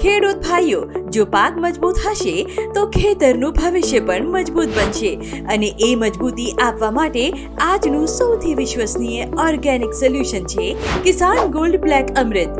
ખેડૂત ભાઈઓ, જો પાક મજબૂત હશે તો ખેતરનું ભવિષ્ય પણ મજબૂત બનશે અને એ મજબૂતી આપવા માટે આજનું સૌથી વિશ્વસનીય ઓર્ગેનિક સોલ્યુશન છે કિસાન ગોલ્ડ બ્લેક અમૃત.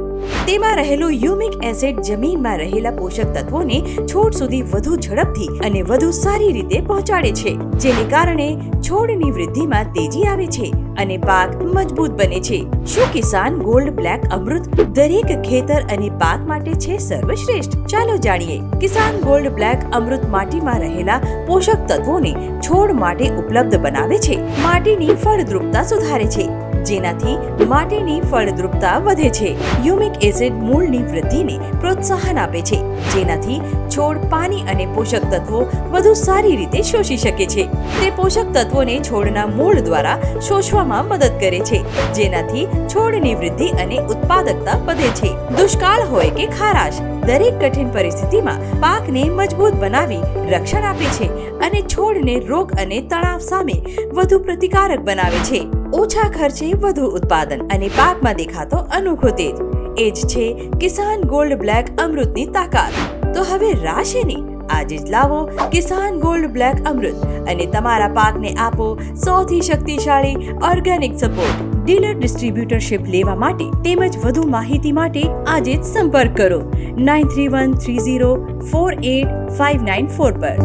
તેમાં રહેલો હ્યુમિક એસિડ જમીનમાં રહેલા પોષક તત્વોને છોડ સુધી વધુ ઝડપથી અને વધુ સારી રીતે પહોંચાડે છે, જેને કારણે છોડની વૃદ્ધિમાં તેજી આવે છે અને પાક મજબૂત બને છે. શું કિસાન ગોલ્ડ બ્લેક અમૃત દરેક ખેતર અને પાક માટે છે સર્વશ્રેષ્ઠ? ચાલો જાણીએ. કિસાન ગોલ્ડ બ્લેક અમૃત માટીમાં રહેલા પોષક તત્વોને છોડ માટે ઉપલબ્ધ બનાવે છે, માટીની ફળદ્રુપતા સુધારે છે, જેનાથી માટીની ફળદ્રુપતા વધે છે. હ્યુમિક એસિડ મૂળની વૃદ્ધિને પ્રોત્સાહન આપે છે, જેનાથી છોડ પાણી અને પોષક તત્વો વધુ સારી રીતે શોષી શકે છે. તે પોષક તત્વોને છોડના મૂળ દ્વારા શોષવામાં મદદ કરે છે, જેનાથી છોડની વૃદ્ધિ અને ઉત્પાદકતા વધે છે. દુષ્કાળ હોય કે ખારાશ, દરેક કઠિન પરિસ્થિતિમાં પાકને મજબૂત બનાવી રક્ષણ આપે છે અને છોડને રોગ અને તણાવ સામે વધુ પ્રતિકારક બનાવે છે. ઓછા ખર્ચે વધુ ઉત્પાદન અને પાકમાં દેખાતો અનોખો તેજ, એ જ છે કિસાન ગોલ્ડ બ્લેક અમૃતની તાકાત. તો હવે રાશે નહીં, આજે જ લાવો કિસાન ગોલ્ડ બ્લેક અમૃત અને તમારા પાકને આપો સૌથી શક્તિશાળી ઓર્ગેનિક સપોર્ટ. ડીલર ડિસ્ટ્રીબ્યુટરશિપ લેવા માટે તેમજ વધુ માહિતી માટે આજે જ સંપર્ક કરો 9313048594 પર.